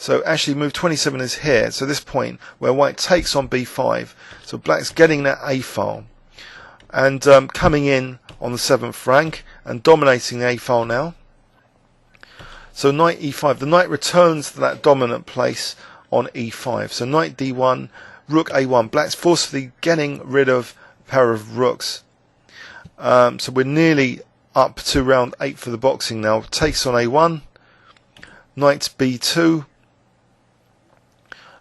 So actually move 27 is here. So this point where white takes on b5. So black's getting that a file. And coming in on the 7th rank and dominating the a file now. So knight e5. The knight returns to that dominant place on e5. So knight d1, rook a1. Black's forcefully getting rid of a pair of rooks. So we're nearly up to round 8 for the boxing now. Takes on a1. Knight b2.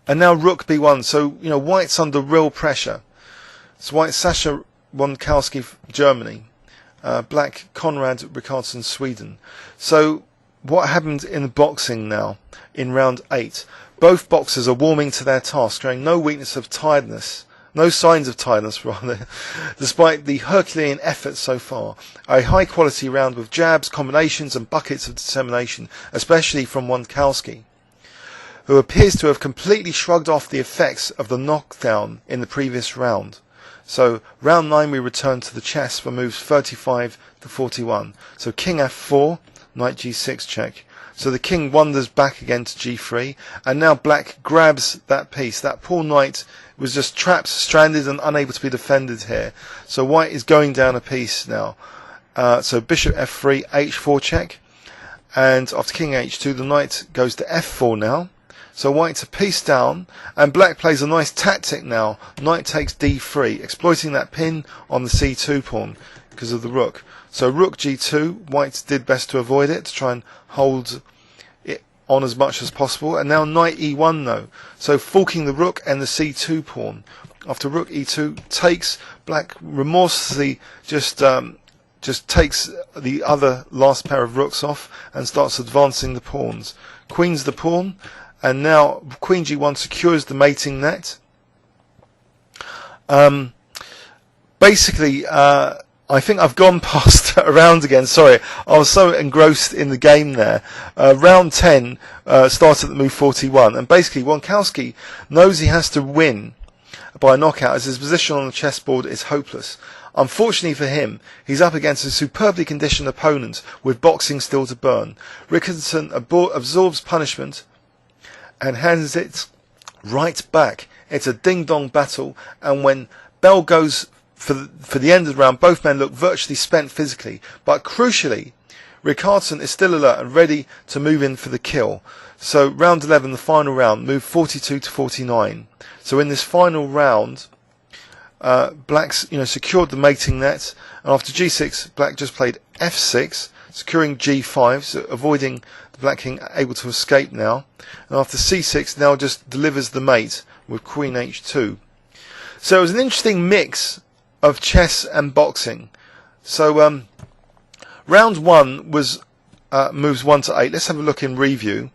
And now rook b1. So, white's under real pressure. So white, Sascha, Wandkowsky, Germany. Black, Konrad, Rikardson, Sweden. So what happened in the boxing now in round 8? Both boxers are warming to their task, showing no weakness of tiredness. No signs of tiredness, rather, despite the Herculean efforts so far. A high-quality round with jabs, combinations and buckets of determination, especially from Wandkowsky, who appears to have completely shrugged off the effects of the knockdown in the previous round. So, round 9 we return to the chess for moves 35 to 41. So, king f4, knight g6 check. So the king wanders back again to g3, and now black grabs that piece. That poor knight was just trapped, stranded, and unable to be defended here. So white is going down a piece now. So bishop f3, h4 check, and after king h2, the knight goes to f4 now. So white's a piece down, and black plays a nice tactic now. Knight takes d3, exploiting that pin on the c2 pawn because of the rook. So rook g2, white did best to avoid it, to try and hold it on as much as possible. And now knight e1 though. So forking the rook and the c2 pawn. After rook e2 takes, black remorselessly just takes the other last pair of rooks off and starts advancing the pawns. Queens the pawn, and now queen g1 secures the mating net. Basically, I think I've gone past a round again. Sorry, I was so engrossed in the game there. Round 10 started at move 41, and basically Wandkowsky knows he has to win by a knockout as his position on the chessboard is hopeless. Unfortunately for him, he's up against a superbly conditioned opponent with boxing still to burn. Rikardson absorbs punishment and hands it right back. It's a ding-dong battle, and when bell goes for the end of the round, both men look virtually spent physically, but crucially, Rikardson is still alert and ready to move in for the kill. So round 11, the final round, move 42 to 49. So in this final round, black's secured the mating net, and after g6, black just played f6, securing g5, so avoiding the black king able to escape now. And after c6, now just delivers the mate with queen h2. So it was an interesting mix of chess and boxing. So round 1 was moves 1 to 8. Let's have a look in review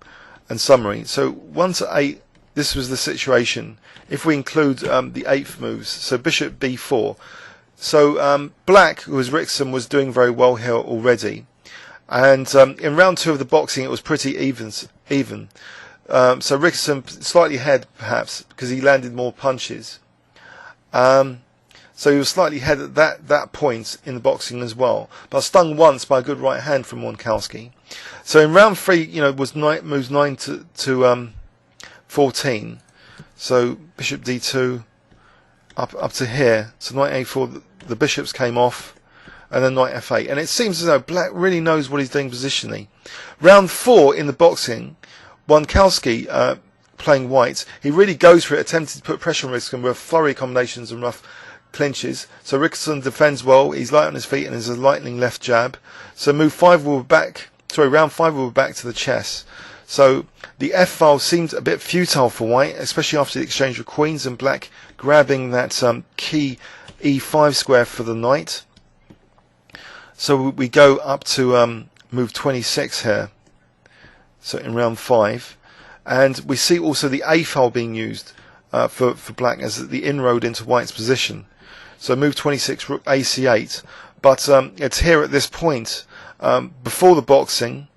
and summary. So 1 to 8, this was the situation. If we include the 8th moves, so bishop b4. So black, who was Rikardson, was doing very well here already. And in round 2 of the boxing, it was pretty even. So Rikardson slightly ahead, perhaps, because he landed more punches. So he was slightly ahead at that point in the boxing as well, but stung once by a good right hand from Wandkowsky. So in round 3, was moves 9 to 14. So bishop d2 up to here. So knight a4, the bishops came off, and then knight f8. And it seems as though black really knows what he's doing positionally. Round 4 in the boxing, Wandkowsky playing white, he really goes for it, attempting to put pressure on Rikardson with flurry combinations and rough clinches. So Rikardson defends well, he's light on his feet and has a lightning left jab. So round 5 will be back to the chess. So the f file seemed a bit futile for white, especially after the exchange of queens and black grabbing that key e5 square for the knight. So we go up to move 26 here. So in round 5. And we see also the a file being used for black as the inroad into white's position. So move 26, rook ac8. But it's here at this point, before the boxing,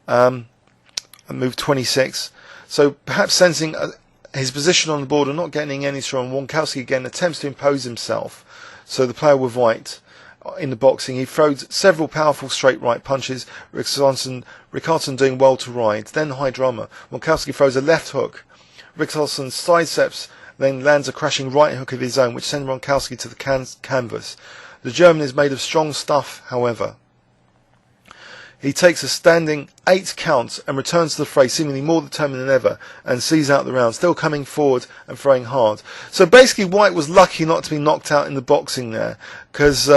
move 26. So perhaps sensing his position on the board and not getting any strong, Wandkowsky again attempts to impose himself. So the player with white, in the boxing. He throws several powerful straight right punches. Rikardson doing well to ride. Then high drama. Wandkowsky throws a left hook. Rikardson sidesteps, then lands a crashing right hook of his own, which sends Wandkowsky to the canvas. The German is made of strong stuff, however. He takes a standing 8 count and returns to the fray seemingly more determined than ever and sees out the round, still coming forward and throwing hard. So basically White was lucky not to be knocked out in the boxing there, because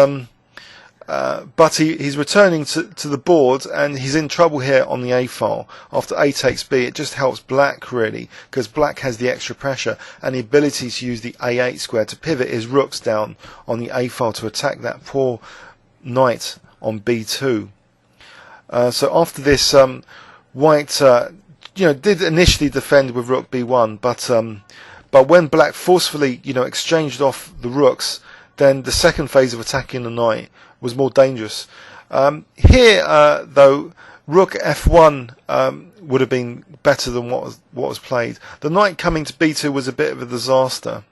but he's returning to the board, and he's in trouble here on the A file. After A takes B, it just helps Black really, because Black has the extra pressure and the ability to use the A8 square to pivot his rooks down on the A file to attack that poor knight on B2. So after this, White, did initially defend with Rook B1, but when Black forcefully, exchanged off the rooks, then the second phase of attacking the knight was more dangerous. Here, though, Rook F1 would have been better than what was played. The knight coming to B2 was a bit of a disaster.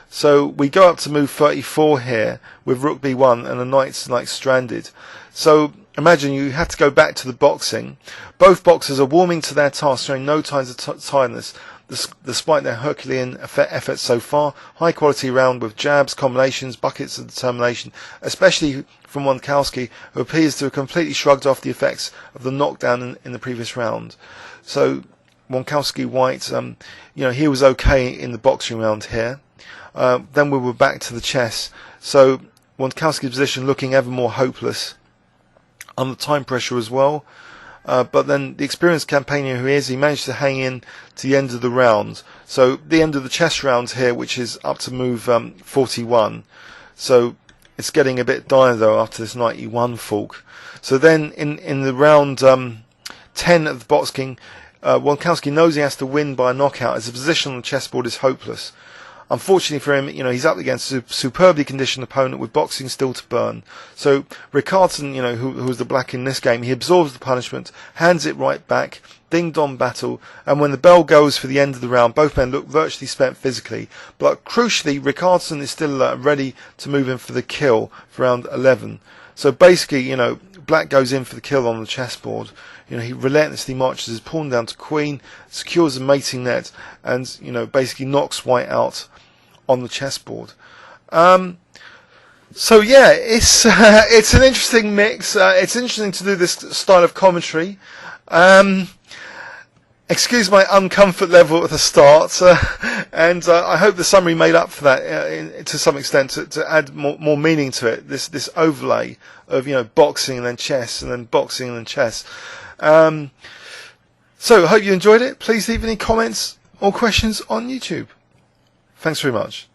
So we go up to move 34 here with Rook B1, and the knight's like stranded. So imagine you have to go back to the boxing. Both boxers are warming to their task, showing no signs of tiredness, despite their Herculean efforts so far. High quality round with jabs, combinations, buckets of determination, especially from Wandkowsky, who appears to have completely shrugged off the effects of the knockdown in the previous round. So Wandkowsky White, he was okay in the boxing round here. Then we were back to the chess. So Wandkowski's position looking ever more hopeless, under time pressure as well. But then the experienced campaigner who he managed to hang in to the end of the round. So the end of the chess round here, which is up to move 41. So it's getting a bit dire though after this knight E1 fork. So then in the round 10 of the boxing, Wandkowsky knows he has to win by a knockout as the position on the chessboard is hopeless. Unfortunately for him, he's up against a superbly conditioned opponent with boxing still to burn. So Rikardson, who was the Black in this game, he absorbs the punishment, hands it right back, ding-dong battle, and when the bell goes for the end of the round, both men look virtually spent physically. But crucially, Rikardson is still ready to move in for the kill for round 11. So basically, Black goes in for the kill on the chessboard. He relentlessly marches his pawn down to queen, secures the mating net, and basically knocks White out on the chessboard. So yeah, it's an interesting mix. It's interesting to do this style of commentary. Excuse my uncomfort level at the start, and I hope the summary made up for that to some extent to add more meaning to it. This overlay of boxing and then chess and then boxing and then chess. So I hope you enjoyed it. Please leave any comments or questions on YouTube. Thanks very much.